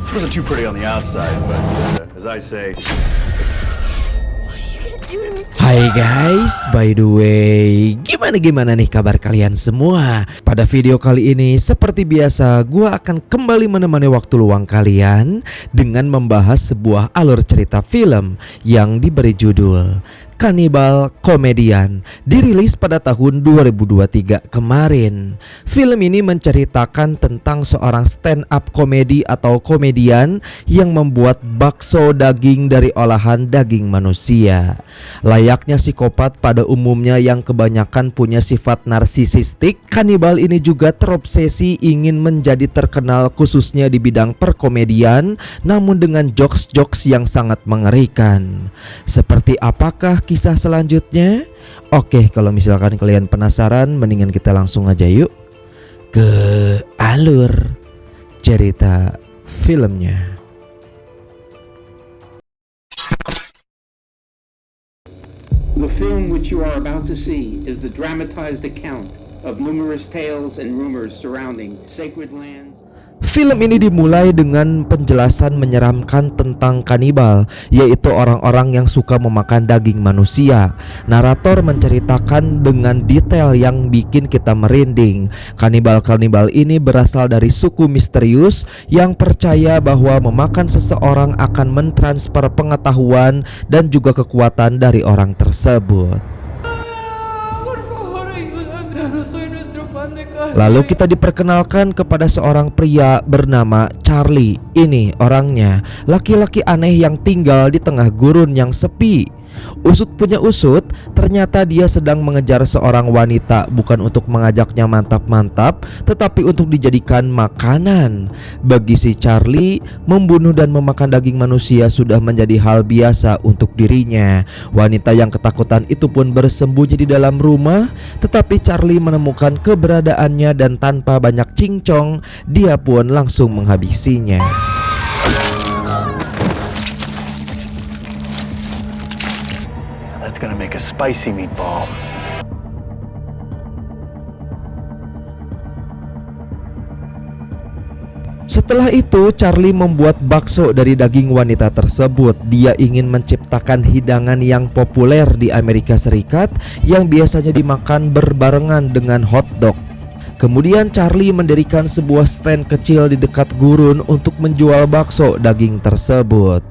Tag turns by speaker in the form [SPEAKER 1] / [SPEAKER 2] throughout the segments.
[SPEAKER 1] Wasn't too pretty on the outside, but as I say.
[SPEAKER 2] Hai guys, by the way, gimana nih kabar kalian semua? Pada video kali ini, seperti biasa, gua akan kembali menemani waktu luang kalian dengan membahas sebuah alur cerita film yang diberi judul Cannibal Comedian, dirilis pada tahun 2023 kemarin. Film ini menceritakan tentang seorang stand up komedi atau komedian yang membuat bakso daging dari olahan daging manusia. Layaknya psikopat pada umumnya yang kebanyakan punya sifat narsisistik, kanibal ini juga terobsesi ingin menjadi terkenal khususnya di bidang perkomedian, namun dengan jokes-jokes yang sangat mengerikan. Seperti apakah kisah selanjutnya? Oke, kalau misalkan kalian penasaran, mendingan kita langsung aja yuk ke alur cerita filmnya.
[SPEAKER 3] The film which you are about to see is the dramatized account of numerous tales and rumors surrounding sacred lands.
[SPEAKER 2] Film ini dimulai dengan penjelasan menyeramkan tentang kanibal, yaitu orang-orang yang suka memakan daging manusia. Narator menceritakan dengan detail yang bikin kita merinding. Kanibal-kanibal ini berasal dari suku misterius yang percaya bahwa memakan seseorang akan mentransfer pengetahuan dan juga kekuatan dari orang tersebut. Lalu kita diperkenalkan kepada seorang pria bernama Charlie. Ini orangnya, laki-laki aneh yang tinggal di tengah gurun yang sepi. Usut punya usut, ternyata dia sedang mengejar seorang wanita, bukan untuk mengajaknya mantap-mantap, tetapi untuk dijadikan makanan. Bagi si Charlie, membunuh dan memakan daging manusia sudah menjadi hal biasa untuk dirinya. Wanita yang ketakutan itu pun bersembunyi di dalam rumah, tetapi Charlie menemukan keberadaannya dan tanpa banyak cincong, dia pun langsung menghabisinya.
[SPEAKER 1] That's gonna make a spicy meatball.
[SPEAKER 2] Setelah itu, Charlie membuat bakso dari daging wanita tersebut. Dia ingin menciptakan hidangan yang populer di Amerika Serikat yang biasanya dimakan berbarengan dengan hotdog. Kemudian Charlie mendirikan sebuah stand kecil di dekat gurun untuk menjual bakso daging tersebut.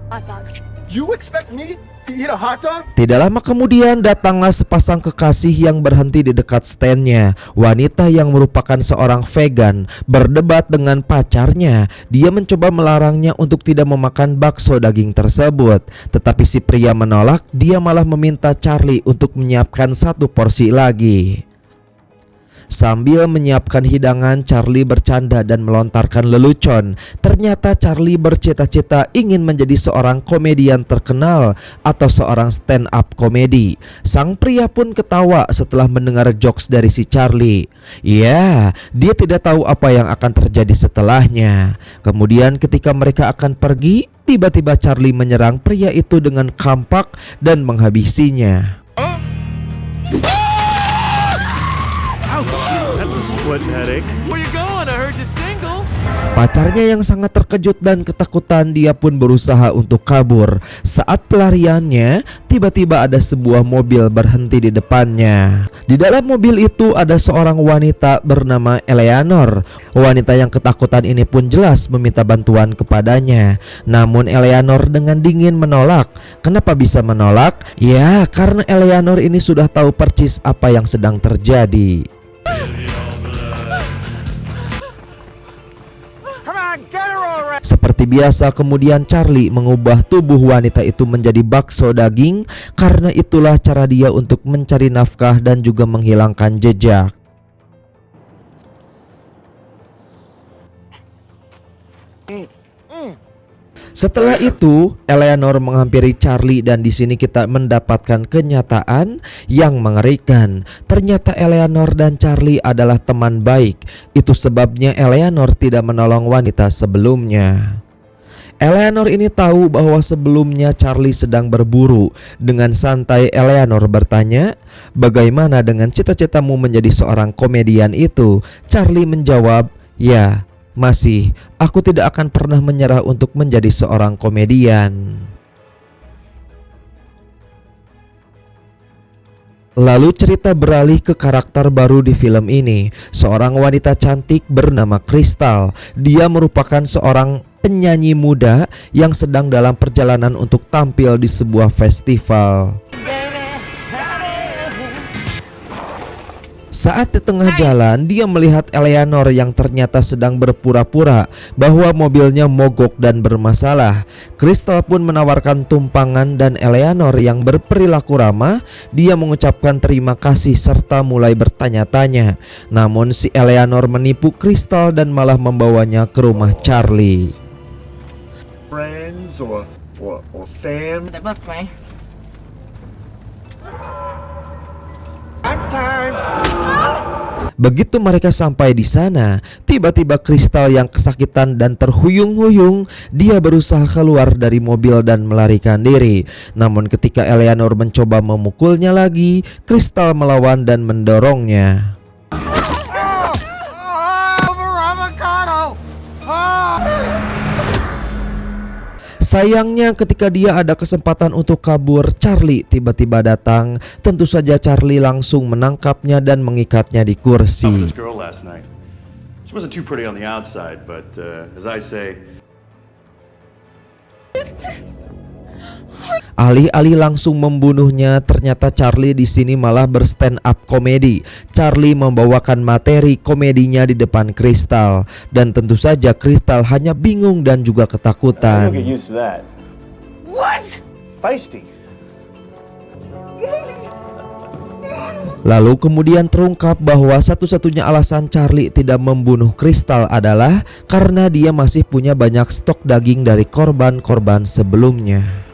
[SPEAKER 1] You expect me to eat a hot dog?
[SPEAKER 2] Tidak lama kemudian datanglah sepasang kekasih yang berhenti di dekat standnya. Wanita yang merupakan seorang vegan berdebat dengan pacarnya. Dia mencoba melarangnya untuk tidak memakan bakso daging tersebut, tetapi si pria menolak. Dia malah meminta Charlie untuk menyiapkan satu porsi lagi. Sambil menyiapkan hidangan, Charlie bercanda dan melontarkan lelucon. Ternyata Charlie bercita-cita ingin menjadi seorang komedian terkenal atau seorang stand up komedi. Sang pria pun ketawa setelah mendengar jokes dari si Charlie. Ya, dia tidak tahu apa yang akan terjadi setelahnya. Kemudian ketika mereka akan pergi, tiba-tiba Charlie menyerang pria itu dengan kampak dan menghabisinya.
[SPEAKER 1] That's a split headache.
[SPEAKER 4] Where you going? I heard you single.
[SPEAKER 2] Pacarnya yang sangat terkejut dan ketakutan, dia pun berusaha untuk kabur. Saat pelariannya, tiba-tiba ada sebuah mobil berhenti di depannya. Di dalam mobil itu ada seorang wanita bernama Eleanor. Wanita yang ketakutan ini pun jelas meminta bantuan kepadanya. Namun Eleanor dengan dingin menolak. Kenapa bisa menolak? Ya, karena Eleanor ini sudah tahu persis apa yang sedang terjadi. Seperti biasa, kemudian Charlie mengubah tubuh wanita itu menjadi bakso daging. Karena itulah cara dia untuk mencari nafkah dan juga menghilangkan jejak. Setelah itu, Eleanor menghampiri Charlie dan di sini kita mendapatkan kenyataan yang mengerikan. Ternyata Eleanor dan Charlie adalah teman baik. Itu sebabnya Eleanor tidak menolong wanita sebelumnya. Eleanor ini tahu bahwa sebelumnya Charlie sedang berburu. Dengan santai Eleanor bertanya, "Bagaimana dengan cita-citamu menjadi seorang komedian itu?" Charlie menjawab, "Ya, masih. Aku tidak akan pernah menyerah untuk menjadi seorang komedian." Lalu cerita beralih ke karakter baru di film ini, seorang wanita cantik bernama Crystal. Dia merupakan seorang penyanyi muda yang sedang dalam perjalanan untuk tampil di sebuah festival. Saat di tengah jalan, dia melihat Eleanor yang ternyata sedang berpura-pura bahwa mobilnya mogok dan bermasalah. Crystal pun menawarkan tumpangan dan Eleanor yang berperilaku ramah, dia mengucapkan terima kasih serta mulai bertanya-tanya. Namun si Eleanor menipu Crystal dan malah membawanya ke rumah Charlie.
[SPEAKER 1] Friends or fam?
[SPEAKER 5] They're both me.
[SPEAKER 2] Begitu mereka sampai di sana, tiba-tiba Crystal yang kesakitan dan terhuyung-huyung, dia berusaha keluar dari mobil dan melarikan diri. Namun ketika Eleanor mencoba memukulnya lagi, Crystal melawan dan mendorongnya. Sayangnya ketika dia ada kesempatan untuk kabur, Charlie tiba-tiba datang. Tentu saja Charlie langsung menangkapnya dan mengikatnya di kursi.
[SPEAKER 1] Girl last night. She wasn't too pretty on the outside, but as I say,
[SPEAKER 2] alih-alih langsung membunuhnya, ternyata Charlie di sini malah berstand up komedi. Charlie membawakan materi komedinya di depan Crystal, dan tentu saja Crystal hanya bingung dan juga ketakutan.
[SPEAKER 1] you'll get used to that.
[SPEAKER 5] What?
[SPEAKER 1] Feisty.
[SPEAKER 2] Lalu kemudian terungkap bahwa satu-satunya alasan Charlie tidak membunuh Crystal adalah karena dia masih punya banyak stok daging dari korban-korban sebelumnya.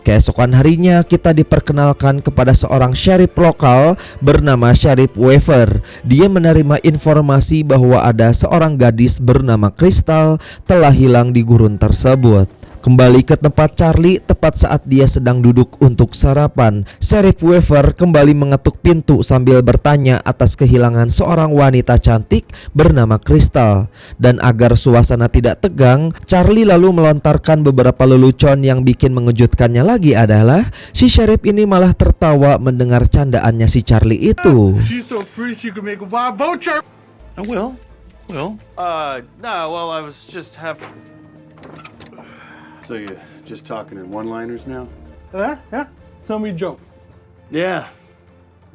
[SPEAKER 2] Keesokan harinya kita diperkenalkan kepada seorang sheriff lokal bernama Sheriff Weaver. Dia menerima informasi bahwa ada seorang gadis bernama Crystal telah hilang di gurun tersebut. Kembali ke tempat Charlie tepat saat dia sedang duduk untuk sarapan, Sheriff Weaver kembali mengetuk pintu sambil bertanya atas kehilangan seorang wanita cantik bernama Crystal. Dan agar suasana tidak tegang, Charlie lalu melontarkan beberapa lelucon. Yang bikin mengejutkannya lagi adalah si Sheriff ini malah tertawa mendengar candaannya si Charlie itu.
[SPEAKER 6] She's so pretty she could make a wild boat chirp.
[SPEAKER 1] I will. Will.
[SPEAKER 4] No, well, I was just having.
[SPEAKER 1] So you just talking in one-liners now?
[SPEAKER 6] Huh? Tell me a joke.
[SPEAKER 1] Yeah.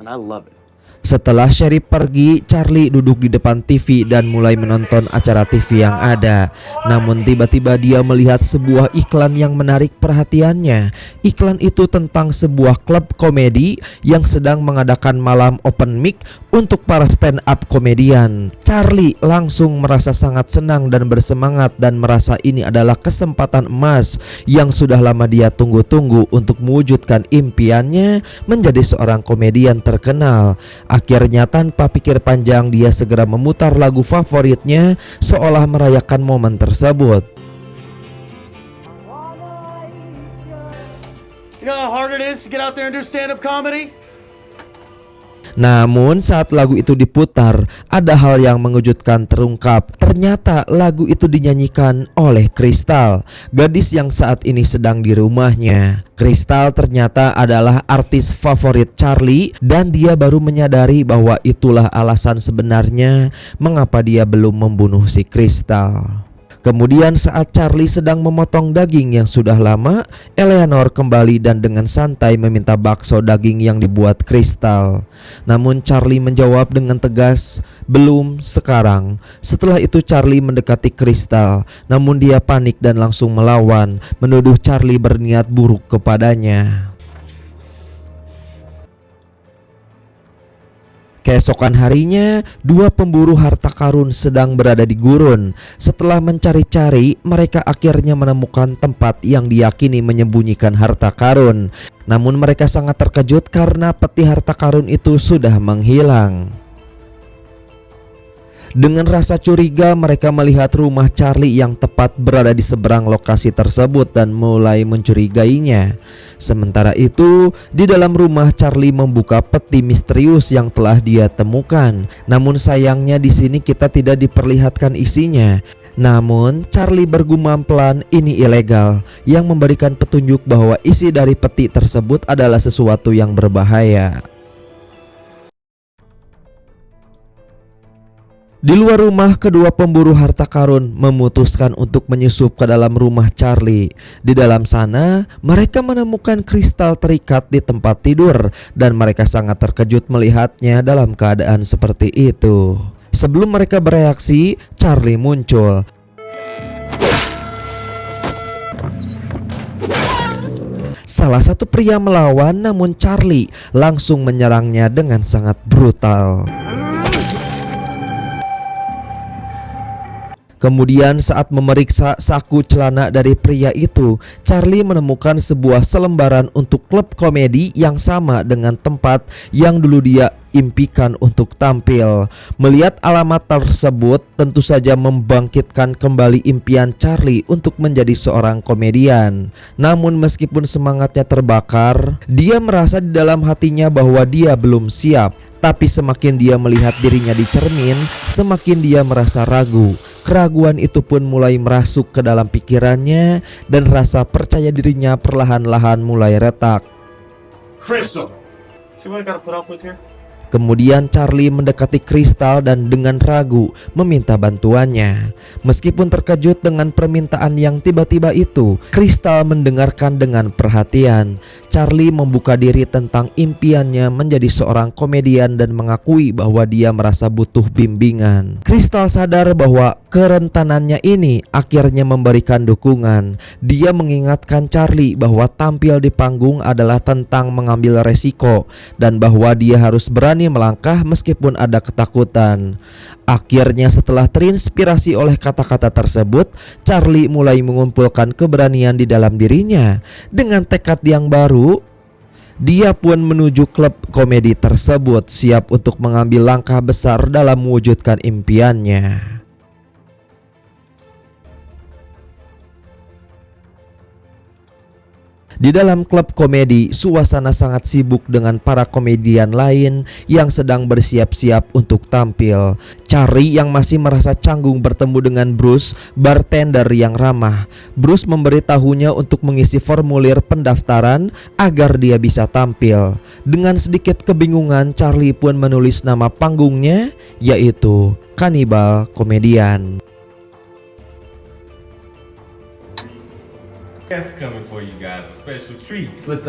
[SPEAKER 1] And I love it.
[SPEAKER 2] Setelah Sheriff pergi, Charlie duduk di depan TV dan mulai menonton acara TV yang ada. Namun tiba-tiba dia melihat sebuah iklan yang menarik perhatiannya. Iklan itu tentang sebuah klub komedi yang sedang mengadakan malam open mic untuk para stand up komedian. Charlie langsung merasa sangat senang dan bersemangat dan merasa ini adalah kesempatan emas yang sudah lama dia tunggu-tunggu untuk mewujudkan impiannya menjadi seorang komedian terkenal. Akhirnya tanpa pikir panjang dia segera memutar lagu favoritnya seolah merayakan momen tersebut.
[SPEAKER 1] You know how hard it is to get out there and do stand-up comedy?
[SPEAKER 2] Namun saat lagu itu diputar, ada hal yang mengejutkan terungkap. Ternyata lagu itu dinyanyikan oleh Crystal, gadis yang saat ini sedang di rumahnya. Crystal ternyata adalah artis favorit Charlie dan dia baru menyadari bahwa itulah alasan sebenarnya mengapa dia belum membunuh si Crystal. Kemudian saat Charlie sedang memotong daging yang sudah lama, Eleanor kembali dan dengan santai meminta bakso daging yang dibuat Crystal. Namun Charlie menjawab dengan tegas, "Belum sekarang." Setelah itu Charlie mendekati Crystal, namun dia panik dan langsung melawan, menuduh Charlie berniat buruk kepadanya. Keesokan harinya, dua pemburu harta karun sedang berada di gurun. Setelah mencari-cari, mereka akhirnya menemukan tempat yang diyakini menyembunyikan harta karun. Namun mereka sangat terkejut karena peti harta karun itu sudah menghilang. Dengan rasa curiga mereka melihat rumah Charlie yang tepat berada di seberang lokasi tersebut dan mulai mencurigainya. Sementara itu, di dalam rumah Charlie membuka peti misterius yang telah dia temukan. Namun sayangnya di sini kita tidak diperlihatkan isinya. Namun Charlie bergumam pelan ini ilegal, yang memberikan petunjuk bahwa isi dari peti tersebut adalah sesuatu yang berbahaya. Di luar rumah, kedua pemburu harta karun memutuskan untuk menyusup ke dalam rumah Charlie. Di dalam sana, mereka menemukan kristal terikat di tempat tidur dan mereka sangat terkejut melihatnya dalam keadaan seperti itu. Sebelum mereka bereaksi, Charlie muncul. Salah satu pria melawan, namun Charlie langsung menyerangnya dengan sangat brutal. Kemudian saat memeriksa saku celana dari pria itu, Charlie menemukan sebuah selembaran untuk klub komedi yang sama dengan tempat yang dulu dia impikan untuk tampil. Melihat alamat tersebut tentu saja membangkitkan kembali impian Charlie untuk menjadi seorang komedian. Namun meskipun semangatnya terbakar, dia merasa di dalam hatinya bahwa dia belum siap. Tapi semakin dia melihat dirinya di cermin, semakin dia merasa ragu. Keraguan itu pun mulai merasuk ke dalam pikirannya dan rasa percaya dirinya perlahan-lahan mulai retak.
[SPEAKER 1] Crystal! See what I gotta put up with here?
[SPEAKER 2] Kemudian Charlie mendekati kristal dan dengan ragu meminta bantuannya. Meskipun terkejut dengan permintaan yang tiba-tiba itu, kristal mendengarkan dengan perhatian. Charlie membuka diri tentang impiannya menjadi seorang komedian dan mengakui bahwa dia merasa butuh bimbingan. Kristal sadar bahwa kerentanannya ini akhirnya memberikan dukungan. Dia mengingatkan Charlie bahwa tampil di panggung adalah tentang mengambil resiko dan bahwa dia harus berani melangkah meskipun ada ketakutan. Akhirnya setelah terinspirasi oleh kata-kata tersebut, Charlie mulai mengumpulkan keberanian di dalam dirinya. Dengan tekad yang baru, dia pun menuju klub komedi tersebut, siap untuk mengambil langkah besar dalam mewujudkan impiannya. Di dalam klub komedi, suasana sangat sibuk dengan para komedian lain yang sedang bersiap-siap untuk tampil. Charlie yang masih merasa canggung bertemu dengan Bruce, bartender yang ramah. Bruce memberitahunya untuk mengisi formulir pendaftaran agar dia bisa tampil. Dengan sedikit kebingungan, Charlie pun menulis nama panggungnya, yaitu Cannibal Comedian.
[SPEAKER 5] That's coming for you guys, a special treat.
[SPEAKER 7] With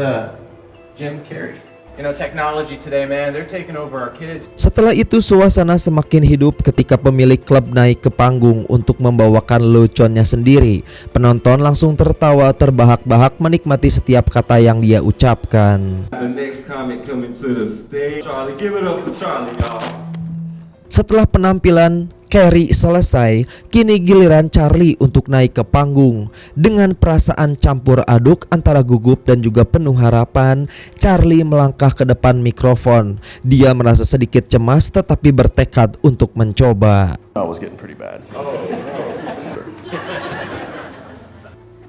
[SPEAKER 7] Jim Carrey. You know, technology today, man, they're taking over our kids.
[SPEAKER 2] Setelah itu suasana semakin hidup ketika pemilik klub naik ke panggung untuk membawakan leluconnya sendiri. Penonton langsung tertawa terbahak-bahak menikmati setiap kata yang dia ucapkan.
[SPEAKER 5] The next comic coming to the stage. Charlie, give it up for Charlie, y'all.
[SPEAKER 2] Setelah penampilan Carrey selesai, kini giliran Charlie untuk naik ke panggung. Dengan perasaan campur aduk antara gugup dan juga penuh harapan, Charlie melangkah ke depan mikrofon. Dia merasa sedikit cemas tetapi bertekad untuk mencoba.
[SPEAKER 1] That was getting pretty bad.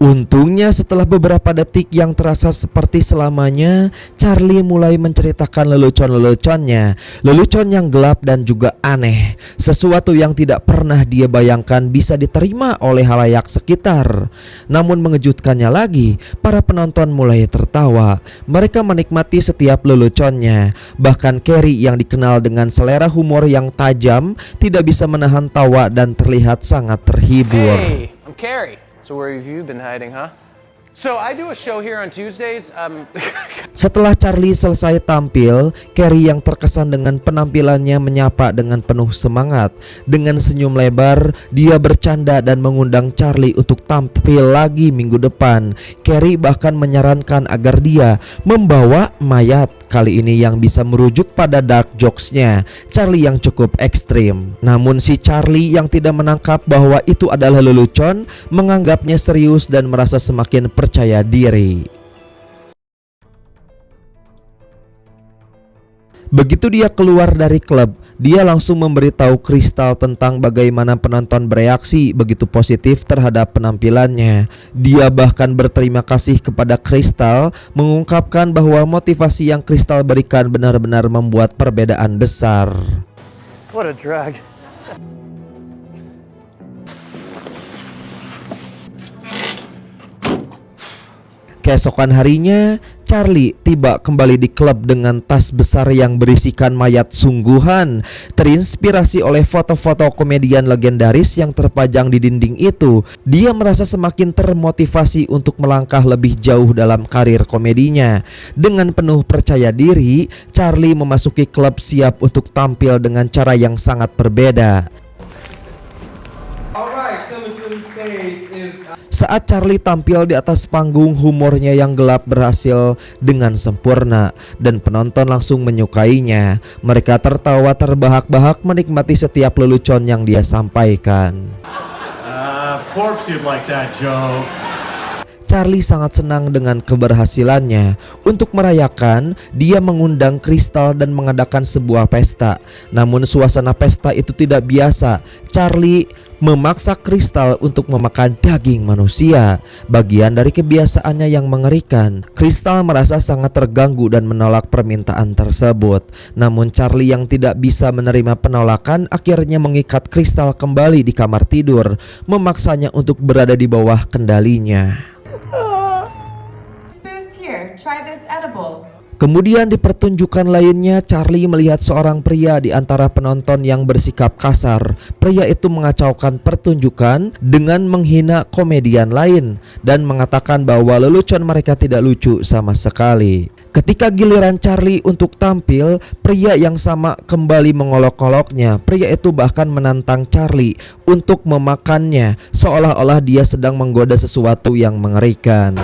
[SPEAKER 2] Untungnya setelah beberapa detik yang terasa seperti selamanya, Charlie mulai menceritakan lelucon-leluconnya. Lelucon yang gelap dan juga aneh, sesuatu yang tidak pernah dia bayangkan bisa diterima oleh halayak sekitar. Namun mengejutkannya lagi, para penonton mulai tertawa. Mereka menikmati setiap leluconnya. Bahkan Carrey yang dikenal dengan selera humor yang tajam tidak bisa menahan tawa dan terlihat sangat terhibur.
[SPEAKER 8] Hey, I'm Carrey. So where have you been hiding, huh? So I do a show here on Tuesdays.
[SPEAKER 2] Setelah Charlie selesai tampil, Carrey yang terkesan dengan penampilannya menyapa dengan penuh semangat. Dengan senyum lebar, dia bercanda dan mengundang Charlie untuk tampil lagi minggu depan. Carrey bahkan menyarankan agar dia membawa mayat, kali ini yang bisa merujuk pada dark jokes-nya Charlie yang cukup ekstrim. Namun si Charlie yang tidak menangkap bahwa itu adalah lelucon, menganggapnya serius dan merasa semakin percaya diri. Begitu dia keluar dari klub, Dia langsung memberitahu Crystal tentang bagaimana penonton bereaksi begitu positif terhadap penampilannya. Dia bahkan berterima kasih kepada Crystal, mengungkapkan bahwa motivasi yang Crystal berikan benar-benar membuat perbedaan besar.
[SPEAKER 8] What a drag.
[SPEAKER 2] Keesokan harinya, Charlie tiba kembali di klub dengan tas besar yang berisikan mayat sungguhan. Terinspirasi oleh foto-foto komedian legendaris yang terpajang di dinding itu, dia merasa semakin termotivasi untuk melangkah lebih jauh dalam karir komedinya. Dengan penuh percaya diri, Charlie memasuki klub siap untuk tampil dengan cara yang sangat berbeda.
[SPEAKER 5] Alright, coming to the stage is
[SPEAKER 2] Saat Charlie tampil di atas panggung, humornya yang gelap berhasil dengan sempurna dan penonton langsung menyukainya. Mereka tertawa terbahak-bahak menikmati setiap lelucon yang dia sampaikan.
[SPEAKER 1] Of course you'd like that, Joe.
[SPEAKER 2] Charlie sangat senang dengan keberhasilannya. Untuk merayakan, dia mengundang Crystal dan mengadakan sebuah pesta. Namun suasana pesta itu tidak biasa. Charlie memaksa Crystal untuk memakan daging manusia, bagian dari kebiasaannya yang mengerikan. Crystal merasa sangat terganggu dan menolak permintaan tersebut. Namun Charlie yang tidak bisa menerima penolakan akhirnya mengikat Crystal kembali di kamar tidur, memaksanya untuk berada di bawah kendalinya.
[SPEAKER 9] Boost here. Try this edible.
[SPEAKER 2] Kemudian di pertunjukan lainnya, Charlie melihat seorang pria di antara penonton yang bersikap kasar. Pria itu mengacaukan pertunjukan dengan menghina komedian lain dan mengatakan bahwa lelucon mereka tidak lucu sama sekali. Ketika giliran Charlie untuk tampil, pria yang sama kembali mengolok-oloknya. Pria itu bahkan menantang Charlie untuk memakannya, seolah-olah dia sedang menggoda sesuatu yang mengerikan.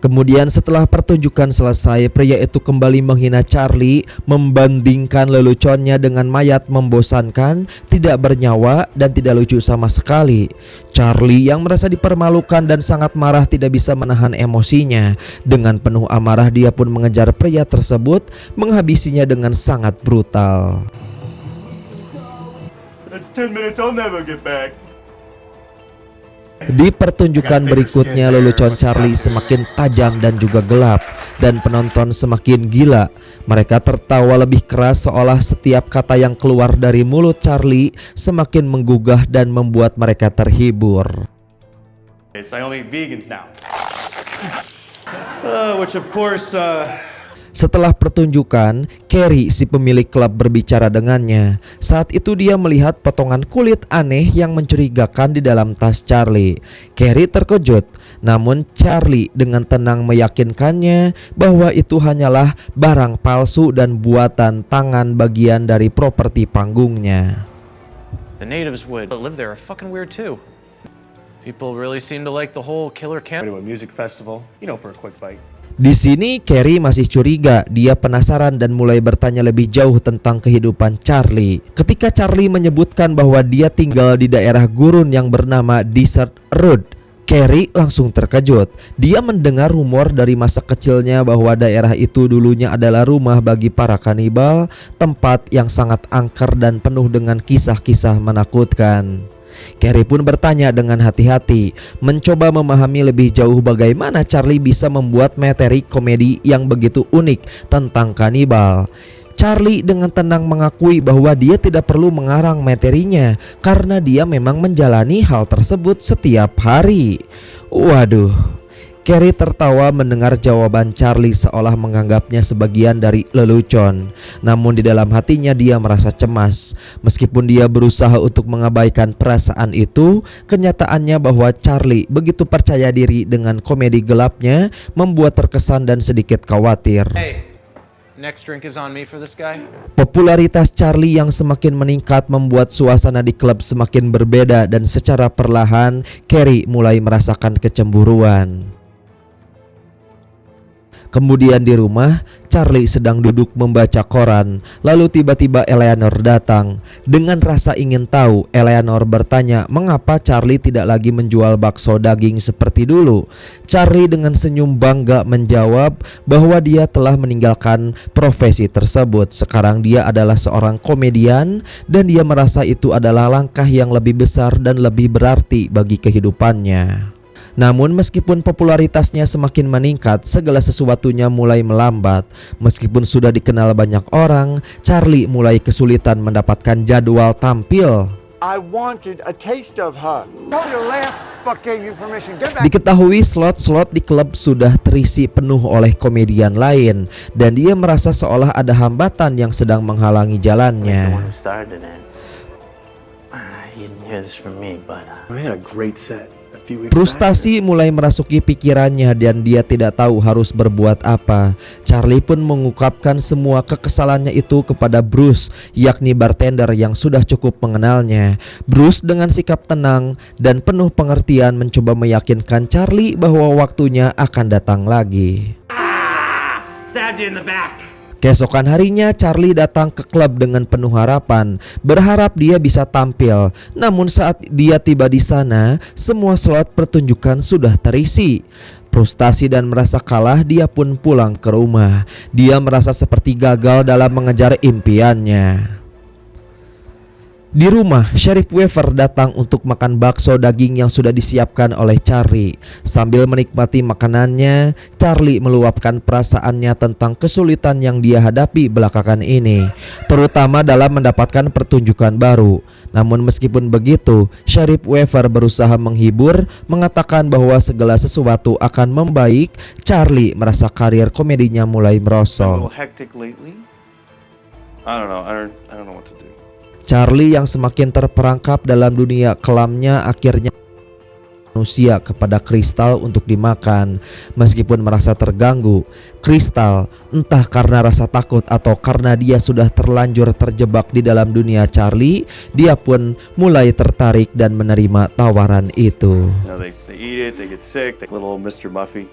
[SPEAKER 2] Kemudian setelah pertunjukan selesai, pria itu kembali menghina Charlie, membandingkan leluconnya dengan mayat membosankan, tidak bernyawa, dan tidak lucu sama sekali. Charlie yang merasa dipermalukan dan sangat marah tidak bisa menahan emosinya. Dengan penuh amarah dia pun mengejar pria tersebut, menghabisinya dengan sangat brutal.
[SPEAKER 5] That's 10 minutes I'll never get back.
[SPEAKER 2] Di pertunjukan berikutnya, lelucon Charlie semakin tajam dan juga gelap, dan penonton semakin gila. Mereka tertawa lebih keras seolah setiap kata yang keluar dari mulut Charlie semakin menggugah dan membuat mereka terhibur.
[SPEAKER 1] I only eat vegans now. Which of course,
[SPEAKER 2] Setelah pertunjukan, Carrie si pemilik klub berbicara dengannya. Saat itu dia melihat potongan kulit aneh yang mencurigakan di dalam tas Charlie. Carrie terkejut, namun Charlie dengan tenang meyakinkannya bahwa itu hanyalah barang palsu dan buatan tangan bagian dari properti panggungnya.
[SPEAKER 8] The natives would live there are fucking weird too. People really seem to like the whole killer camp.
[SPEAKER 1] to a music festival, for a quick bite.
[SPEAKER 2] Di sini Carrie masih curiga. Dia penasaran dan mulai bertanya lebih jauh tentang kehidupan Charlie. Ketika Charlie menyebutkan bahwa dia tinggal di daerah gurun yang bernama Desert Road, Carrie langsung terkejut. Dia mendengar rumor dari masa kecilnya bahwa daerah itu dulunya adalah rumah bagi para kanibal, tempat yang sangat angker dan penuh dengan kisah-kisah menakutkan. Carrie pun bertanya dengan hati-hati, mencoba memahami lebih jauh bagaimana Charlie bisa membuat materi komedi yang begitu unik tentang kanibal. Charlie dengan tenang mengakui bahwa dia tidak perlu mengarang materinya karena dia memang menjalani hal tersebut setiap hari. Waduh. Carrie tertawa mendengar jawaban Charlie seolah menganggapnya sebagian dari lelucon. Namun di dalam hatinya dia merasa cemas. Meskipun dia berusaha untuk mengabaikan perasaan itu, kenyataannya bahwa Charlie begitu percaya diri dengan komedi gelapnya membuat terkesan dan sedikit khawatir.
[SPEAKER 8] Hey, next drink is on me for this guy.
[SPEAKER 2] Popularitas Charlie yang semakin meningkat membuat suasana di klub semakin berbeda dan secara perlahan Carrie mulai merasakan kecemburuan. Kemudian di rumah, Charlie sedang duduk membaca koran. Lalu tiba-tiba Eleanor datang. Dengan rasa ingin tahu, Eleanor bertanya mengapa Charlie tidak lagi menjual bakso daging seperti dulu. Charlie dengan senyum bangga menjawab bahwa dia telah meninggalkan profesi tersebut. Sekarang dia adalah seorang komedian dan dia merasa itu adalah langkah yang lebih besar dan lebih berarti bagi kehidupannya. Namun meskipun popularitasnya semakin meningkat, segala sesuatunya mulai melambat. Meskipun sudah dikenal banyak orang, Charlie mulai kesulitan mendapatkan jadwal tampil.
[SPEAKER 6] I wanted a taste of her. Tell your laugh. Fuck gave you permission. Get back.
[SPEAKER 2] Diketahui slot-slot di klub sudah terisi penuh oleh komedian lain dan dia merasa seolah ada hambatan yang sedang menghalangi jalannya.
[SPEAKER 1] We had a great set.
[SPEAKER 2] Frustasi mulai merasuki pikirannya dan dia tidak tahu harus berbuat apa. Charlie pun mengungkapkan semua kekesalannya itu kepada Bruce, yakni bartender yang sudah cukup mengenalnya. Bruce dengan sikap tenang dan penuh pengertian mencoba meyakinkan Charlie bahwa waktunya akan datang lagi. Keesokan harinya Charlie datang ke klub dengan penuh harapan, berharap dia bisa tampil. Namun saat dia tiba di sana, semua slot pertunjukan sudah terisi. Frustasi dan merasa kalah, dia pun pulang ke rumah. Dia merasa seperti gagal dalam mengejar impiannya. Di rumah, Sheriff Weaver datang untuk makan bakso daging yang sudah disiapkan oleh Charlie. Sambil menikmati makanannya, Charlie meluapkan perasaannya tentang kesulitan yang dia hadapi belakangan ini, terutama dalam mendapatkan pertunjukan baru. Namun meskipun begitu, Sheriff Weaver berusaha menghibur, mengatakan bahwa segala sesuatu akan membaik. Charlie merasa karir komedinya mulai merosot.
[SPEAKER 4] Hectic lately. I don't know what to do.
[SPEAKER 2] Charlie yang semakin terperangkap dalam dunia kelamnya akhirnya manusia kepada Kristal untuk dimakan. Meskipun merasa terganggu, Kristal entah karena rasa takut atau karena dia sudah terlanjur terjebak di dalam dunia Charlie, dia pun mulai tertarik dan menerima tawaran itu.
[SPEAKER 4] They eat it, they get sick, little Mr. Muffy.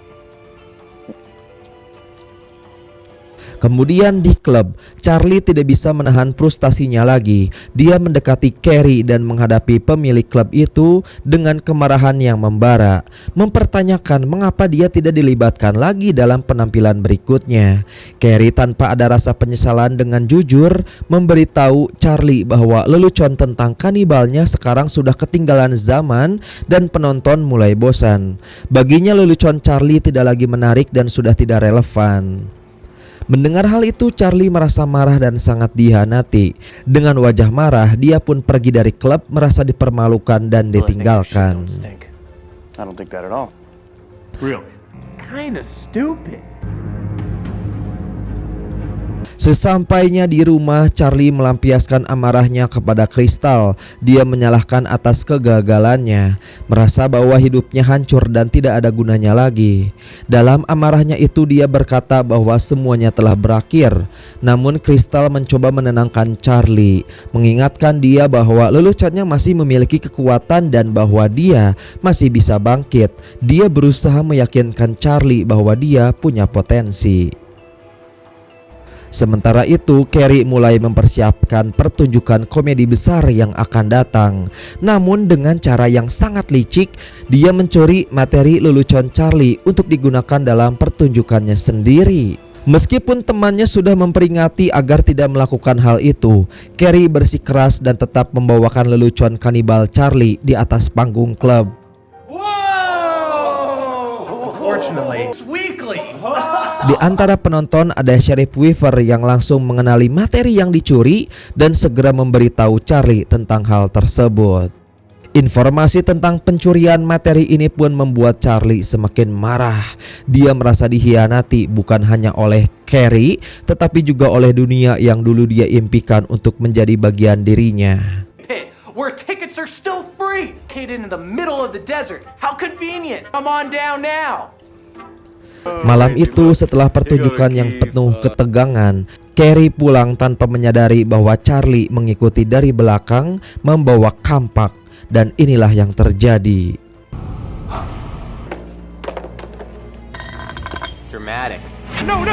[SPEAKER 2] Kemudian di klub, Charlie tidak bisa menahan frustasinya lagi. Dia mendekati Carrie dan menghadapi pemilik klub itu dengan kemarahan yang membara, mempertanyakan mengapa dia tidak dilibatkan lagi dalam penampilan berikutnya. Carrie tanpa ada rasa penyesalan dengan jujur memberitahu Charlie bahwa lelucon tentang kanibalnya sekarang sudah ketinggalan zaman dan penonton mulai bosan. Baginya lelucon Charlie tidak lagi menarik dan sudah tidak relevan. Mendengar hal itu, Charlie merasa marah dan sangat dihianati. Dengan wajah marah, dia pun pergi dari klub merasa dipermalukan dan ditinggalkan.
[SPEAKER 4] I don't think that at all.
[SPEAKER 1] Really?
[SPEAKER 7] Kinda stupid.
[SPEAKER 2] Sesampainya di rumah, Charlie melampiaskan amarahnya kepada Kristal. Dia menyalahkan atas kegagalannya, merasa bahwa hidupnya hancur dan tidak ada gunanya lagi. Dalam amarahnya itu dia berkata bahwa semuanya telah berakhir. Namun Kristal mencoba menenangkan Charlie, mengingatkan dia bahwa leluconnya masih memiliki kekuatan dan bahwa dia masih bisa bangkit. Dia berusaha meyakinkan Charlie bahwa dia punya potensi. Sementara itu, Carrie mulai mempersiapkan pertunjukan komedi besar yang akan datang. Namun dengan cara yang sangat licik, dia mencuri materi lelucon Charlie untuk digunakan dalam pertunjukannya sendiri. Meskipun temannya sudah memperingati agar tidak melakukan hal itu, Carrie bersikeras dan tetap membawakan lelucon kanibal Charlie di atas panggung klub.
[SPEAKER 7] Unfortunately, it's weekly.
[SPEAKER 2] Di antara penonton ada Sheriff Weaver yang langsung mengenali materi yang dicuri dan segera memberitahu Charlie tentang hal tersebut. Informasi tentang pencurian materi ini pun membuat Charlie semakin marah. Dia merasa dihianati bukan hanya oleh Carrie, tetapi juga oleh dunia yang dulu dia impikan untuk menjadi bagian dirinya.
[SPEAKER 7] Pit, where tickets are still free, located in the middle of the desert. How convenient. Come on down now.
[SPEAKER 2] Malam itu setelah pertunjukan yang penuh ketegangan, Carrie pulang tanpa menyadari bahwa Charlie mengikuti dari belakang membawa kampak, dan inilah yang terjadi.
[SPEAKER 7] Dramatic.
[SPEAKER 4] No!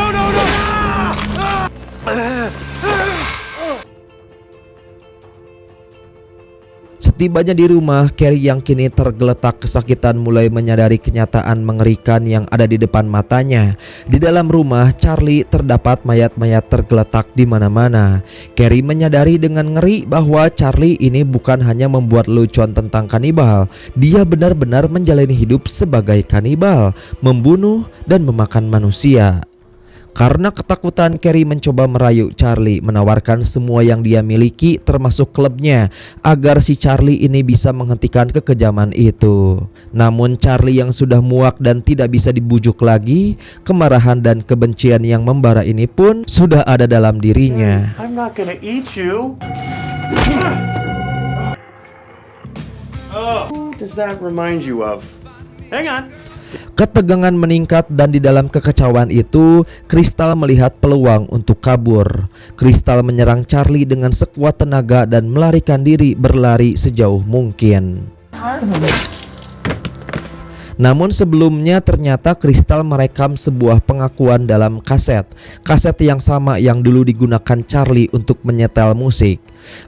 [SPEAKER 2] Setibanya di rumah, Carrie yang kini tergeletak kesakitan mulai menyadari kenyataan mengerikan yang ada di depan matanya. Di dalam rumah, Charlie terdapat mayat-mayat tergeletak di mana-mana. Carrie menyadari dengan ngeri bahwa Charlie ini bukan hanya membuat lelucon tentang kanibal. Dia benar-benar menjalani hidup sebagai kanibal, membunuh dan memakan manusia. Karena ketakutan, Carrie mencoba merayu Charlie menawarkan semua yang dia miliki termasuk klubnya agar si Charlie ini bisa menghentikan kekejaman itu. Namun Charlie yang sudah muak dan tidak bisa dibujuk lagi, kemarahan dan kebencian yang membara ini pun sudah ada dalam dirinya.
[SPEAKER 1] I'm not gonna eat you. Who does that remind you of? Hang on.
[SPEAKER 2] Ketegangan meningkat dan di dalam kekacauan itu, Crystal melihat peluang untuk kabur. Crystal menyerang Charlie dengan sekuat tenaga dan melarikan diri berlari sejauh mungkin. Namun sebelumnya ternyata Crystal merekam sebuah pengakuan dalam kaset yang sama yang dulu digunakan Charlie untuk menyetel musik.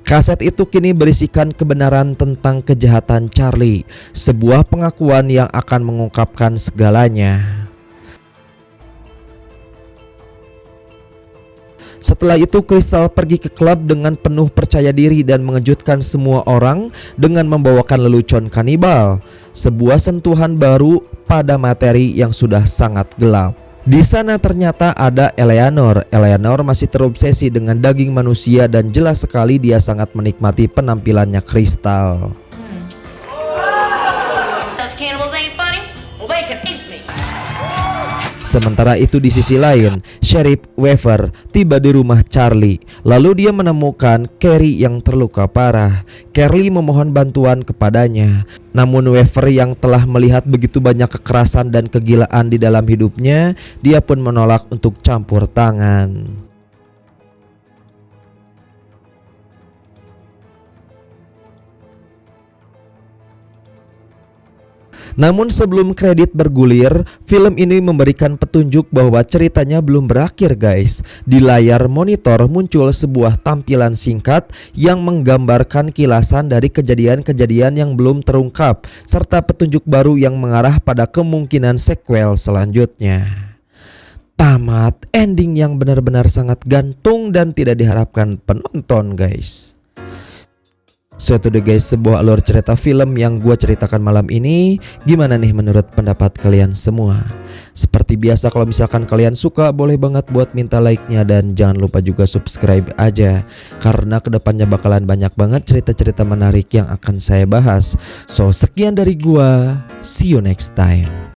[SPEAKER 2] Kaset itu kini berisikan kebenaran tentang kejahatan Charlie, sebuah pengakuan yang akan mengungkapkan segalanya. Setelah itu Crystal pergi ke klub dengan penuh percaya diri dan mengejutkan semua orang dengan membawakan lelucon kanibal, sebuah sentuhan baru pada materi yang sudah sangat gelap. Di sana ternyata ada Eleanor. Eleanor masih terobsesi dengan daging manusia dan jelas sekali dia sangat menikmati penampilannya Crystal. Sementara itu di sisi lain, Sheriff Weaver tiba di rumah Charlie. Lalu dia menemukan Carrie yang terluka parah. Carlie memohon bantuan kepadanya. Namun Weaver yang telah melihat begitu banyak kekerasan dan kegilaan di dalam hidupnya, dia pun menolak untuk campur tangan. Namun sebelum kredit bergulir, film ini memberikan petunjuk bahwa ceritanya belum berakhir guys. Di layar monitor muncul sebuah tampilan singkat yang menggambarkan kilasan dari kejadian-kejadian yang belum terungkap, serta petunjuk baru yang mengarah pada kemungkinan sequel selanjutnya. Tamat, ending yang benar-benar sangat gantung dan tidak diharapkan penonton guys. So itu deh guys, sebuah alur cerita film yang gue ceritakan malam ini. Gimana nih menurut pendapat kalian semua? Seperti biasa kalau misalkan kalian suka, boleh banget buat minta like-nya. Dan jangan lupa juga subscribe aja, karena kedepannya bakalan banyak banget cerita-cerita menarik yang akan saya bahas. So sekian dari gue, see you next time.